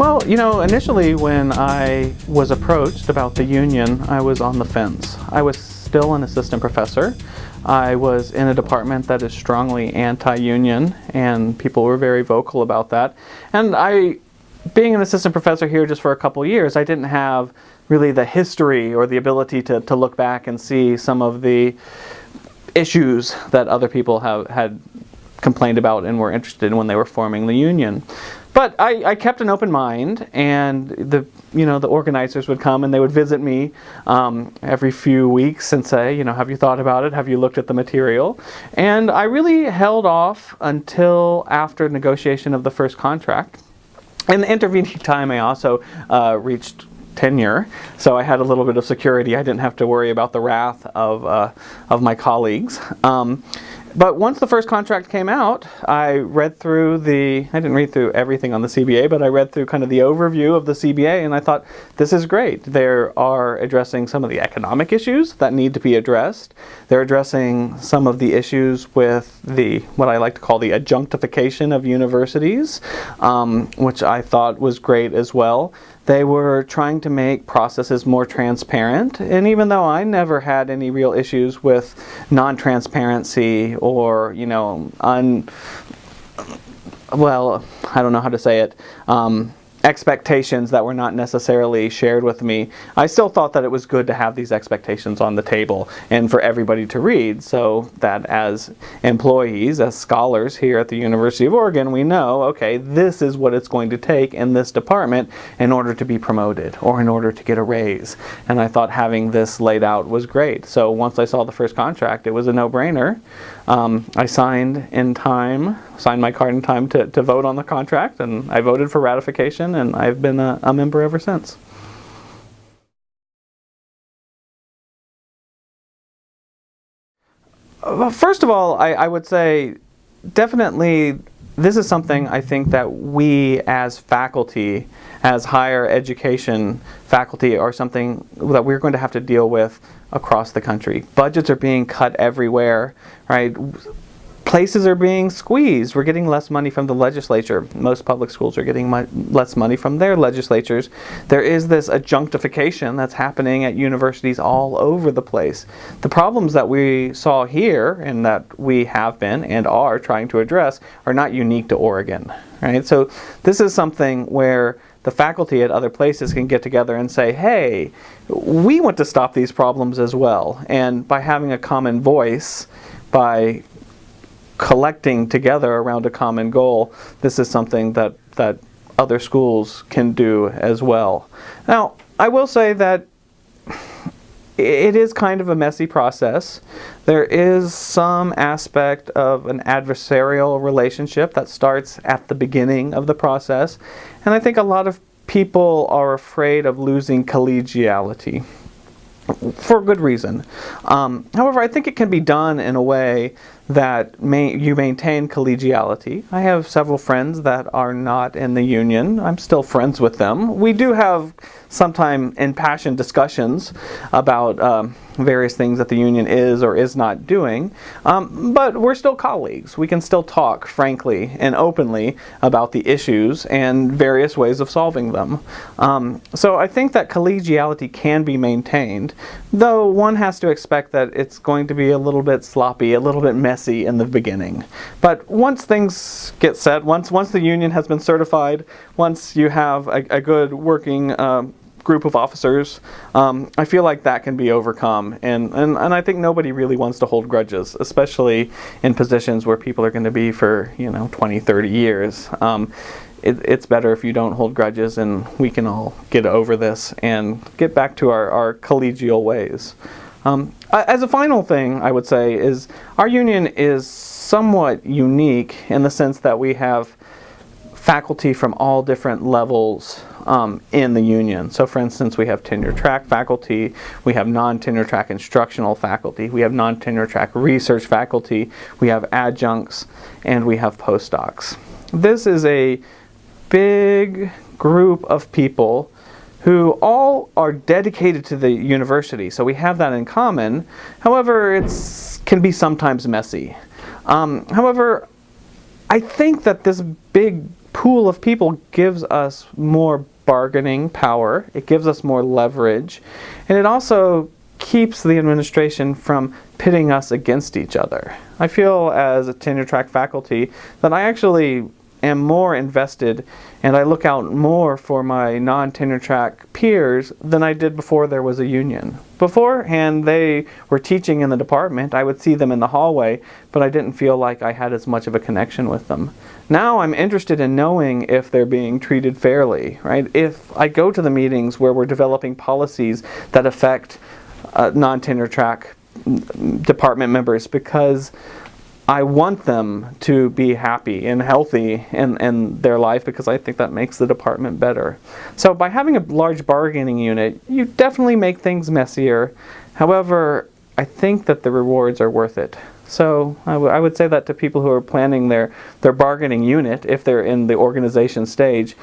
Well, initially when I was approached about the union, I was on the fence. I was still an assistant professor. I was in a department that is strongly anti-union, and people were very vocal about that. And being an assistant professor here just for a couple years, I didn't have really the history or the ability to look back and see some of the issues that other people had complained about and were interested in when they were forming the union. But I kept an open mind, and the organizers would come and they would visit me every few weeks and say, have you thought about it? Have you looked at the material? And I really held off until after negotiation of the first contract. In the intervening time, I also reached tenure, so I had a little bit of security. I didn't have to worry about the wrath of my colleagues. But once the first contract came out, I didn't read through everything on the CBA, but I read through kind of the overview of the CBA, and I thought, this is great. They are addressing some of the economic issues that need to be addressed. They're addressing some of the issues with what I like to call the adjunctification of universities, which I thought was great as well. They were trying to make processes more transparent, and even though I never had any real issues with non-transparency or, I don't know how to say it, expectations that were not necessarily shared with me, I still thought that it was good to have these expectations on the table and for everybody to read, so that as employees, as scholars here at the University of Oregon, we know, okay, this is what it's going to take in this department in order to be promoted or in order to get a raise. And I thought having this laid out was great. So once I saw the first contract, it was a no-brainer. I signed my card in time to vote on the contract, and I voted for ratification, and I've been a member ever since. Well, first of all, I would say definitely this is something I think that we as faculty, as higher education faculty, are something that we're going to have to deal with across the country. Budgets are being cut everywhere, right? Places are being squeezed. We're getting less money from the legislature. Most public schools are getting less money from their legislatures. There is this adjunctification that's happening at universities all over the place. The problems that we saw here and that we have been and are trying to address are not unique to Oregon, right? So this is something where the faculty at other places can get together and say, hey, we want to stop these problems as well. And by having a common voice, by collecting together around a common goal, this is something that other schools can do as well. Now, I will say that it is kind of a messy process. There is some aspect of an adversarial relationship that starts at the beginning of the process, and I think a lot of people are afraid of losing collegiality for good reason. However, I think it can be done in a way that you maintain collegiality. I have several friends that are not in the union. I'm still friends with them. We do have sometimes impassioned discussions about various things that the union is or is not doing, but we're still colleagues. We can still talk frankly and openly about the issues and various ways of solving them. So I think that collegiality can be maintained, though one has to expect that it's going to be a little bit sloppy, a little bit messy in the beginning. But once things get set, once the union has been certified, once you have a good working group of officers, I feel like that can be overcome, and I think nobody really wants to hold grudges, especially in positions where people are going to be for 20, 30 years. It's better if you don't hold grudges, and we can all get over this and get back to our collegial ways. As a final thing, I would say is our union is somewhat unique in the sense that we have faculty from all different levels in the union. So for instance, we have tenure track faculty, we have non-tenure track instructional faculty, we have non-tenure track research faculty, we have adjuncts, and we have postdocs. This is a big group of people who all are dedicated to the university, so we have that in common. However, it can be sometimes messy. However, I think that this big pool of people gives us more bargaining power, it gives us more leverage, and it also keeps the administration from pitting us against each other. I feel as a tenure track faculty that I actually am more invested and I look out more for my non-tenure track peers than I did before there was a union. Beforehand, they were teaching in the department. I would see them in the hallway, but I didn't feel like I had as much of a connection with them. Now I'm interested in knowing if they're being treated fairly, right? If I go to the meetings where we're developing policies that affect non-tenure track department members, because I want them to be happy and healthy in their life, because I think that makes the department better. So by having a large bargaining unit, you definitely make things messier. However, I think that the rewards are worth it. So I would say that to people who are planning their bargaining unit, if they're in the organization stage,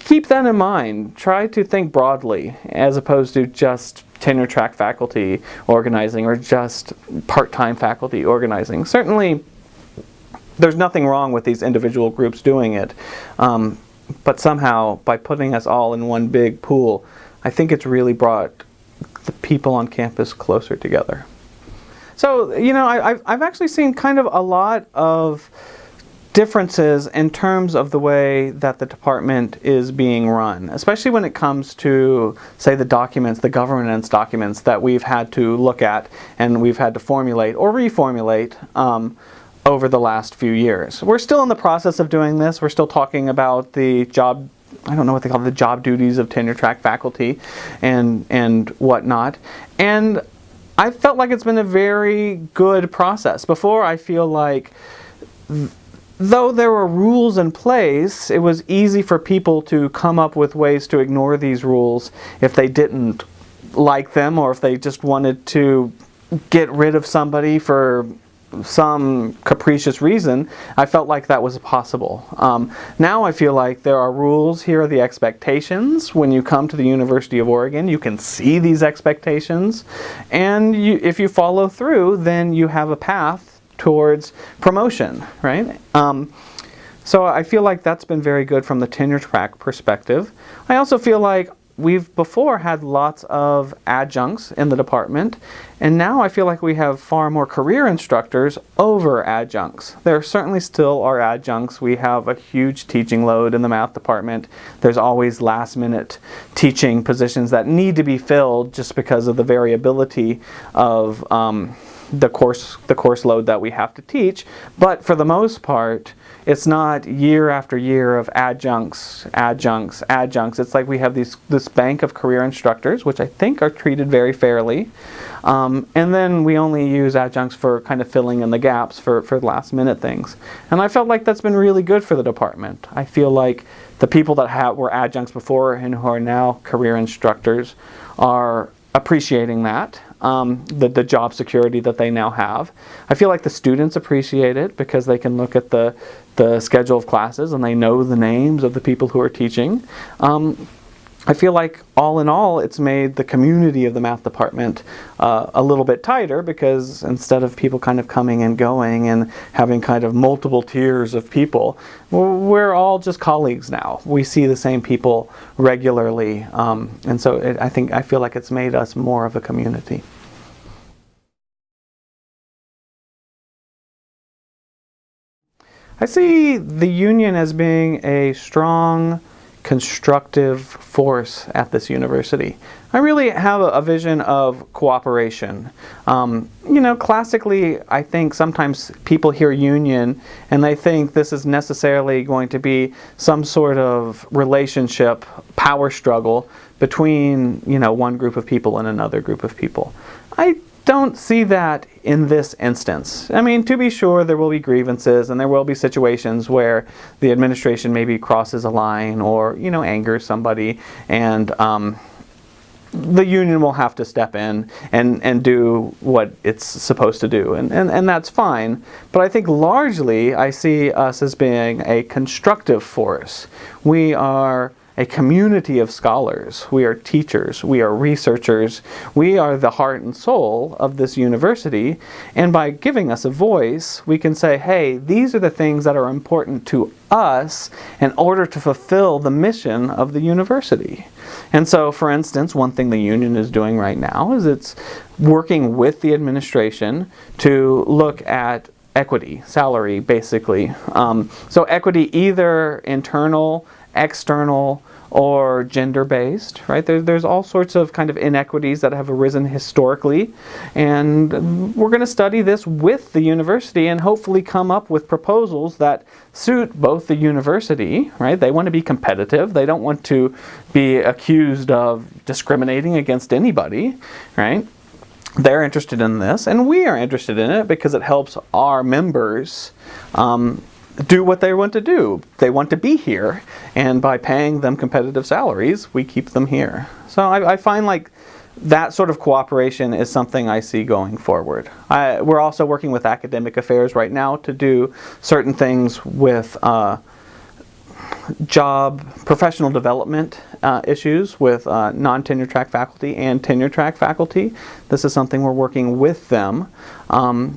keep that in mind. Try to think broadly as opposed to just tenure track faculty organizing or just part-time faculty organizing. Certainly, there's nothing wrong with these individual groups doing it, but somehow by putting us all in one big pool, I think it's really brought the people on campus closer together. So, I've actually seen kind of a lot of differences in terms of the way that the department is being run, especially when it comes to, say, the documents, the governance documents that we've had to look at and we've had to formulate or reformulate over the last few years. We're still in the process of doing this. We're still talking about the job, I don't know what they call it, the job duties of tenure track faculty and whatnot. And I felt like it's been a very good process. Before, I feel like though there were rules in place, it was easy for people to come up with ways to ignore these rules if they didn't like them or if they just wanted to get rid of somebody for some capricious reason. I felt like that was possible. Now I feel like there are rules. Here are the expectations. When you come to the University of Oregon, you can see these expectations, and if you follow through, then you have a path towards promotion, right? So I feel like that's been very good from the tenure track perspective. I also feel like we've before had lots of adjuncts in the department, and now I feel like we have far more career instructors over adjuncts. There certainly still are adjuncts. We have a huge teaching load in the math department. There's always last-minute teaching positions that need to be filled just because of the variability of the course load that we have to teach. But for the most part, it's not year after year of adjuncts. It's like we have this bank of career instructors, which I think are treated very fairly. And then we only use adjuncts for kind of filling in the gaps for last minute things. And I felt like that's been really good for the department. I feel like the people that were adjuncts before and who are now career instructors are appreciating that. The job security that they now have. I feel like the students appreciate it because they can look at the schedule of classes and they know the names of the people who are teaching. I feel like all in all, it's made the community of the math department a little bit tighter, because instead of people kind of coming and going and having kind of multiple tiers of people, we're all just colleagues now. We see the same people regularly, and so I feel like it's made us more of a community. I see the union as being a strong, constructive force at this university. I really have a vision of cooperation. Classically, I think sometimes people hear union and they think this is necessarily going to be some sort of relationship, power struggle between, one group of people and another group of people. I don't see that in this instance. I mean, to be sure, there will be grievances and there will be situations where the administration maybe crosses a line or, angers somebody, and the union will have to step in and do what it's supposed to do, and that's fine. But I think largely I see us as being a constructive force. We are a community of scholars. We are teachers. We are researchers. We are the heart and soul of this university. And by giving us a voice, we can say, hey, these are the things that are important to us in order to fulfill the mission of the university. And so, for instance, one thing the union is doing right now is it's working with the administration to look at equity, salary, basically. So equity, either internal, external, or gender-based, right? There's all sorts of kind of inequities that have arisen historically, and we're going to study this with the university and hopefully come up with proposals that suit both the university, right? They want to be competitive. They don't want to be accused of discriminating against anybody, right? They're interested in this, and we are interested in it because it helps our members do what they want to do. They want to be here, and by paying them competitive salaries, we keep them here. So I find like that sort of cooperation is something I see going forward. We're also working with academic affairs right now to do certain things with professional development issues with non-tenure track faculty and tenure track faculty. This is something we're working with them,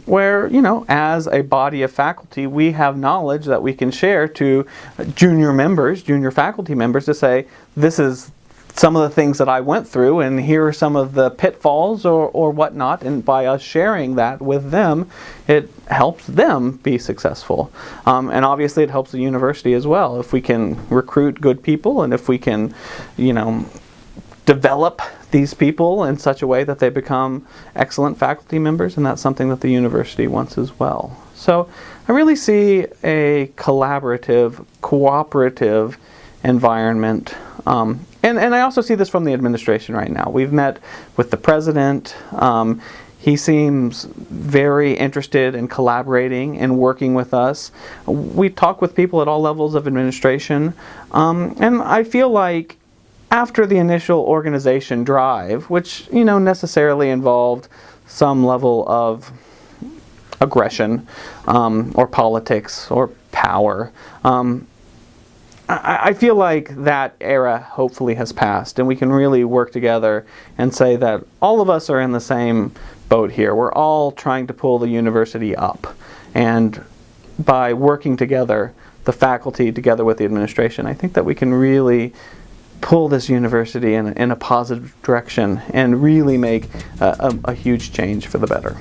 where, you know, as a body of faculty, we have knowledge that we can share to junior faculty members to say, this is some of the things that I went through, and here are some of the pitfalls or whatnot, and by us sharing that with them, it helps them be successful. And obviously it helps the university as well. If we can recruit good people, and if we can, you know, develop these people in such a way that they become excellent faculty members, and that's something that the university wants as well. So I really see a collaborative, cooperative environment. And I also see this from the administration right now. We've met with the president. He seems very interested in collaborating and working with us. We talk with people at all levels of administration. And I feel like after the initial organization drive, which, you know, necessarily involved some level of aggression or politics or power, I feel like that era hopefully has passed, and we can really work together and say that all of us are in the same boat here. We're all trying to pull the university up, and by working together, the faculty together with the administration, I think that we can really pull this university in a positive direction and really make a huge change for the better.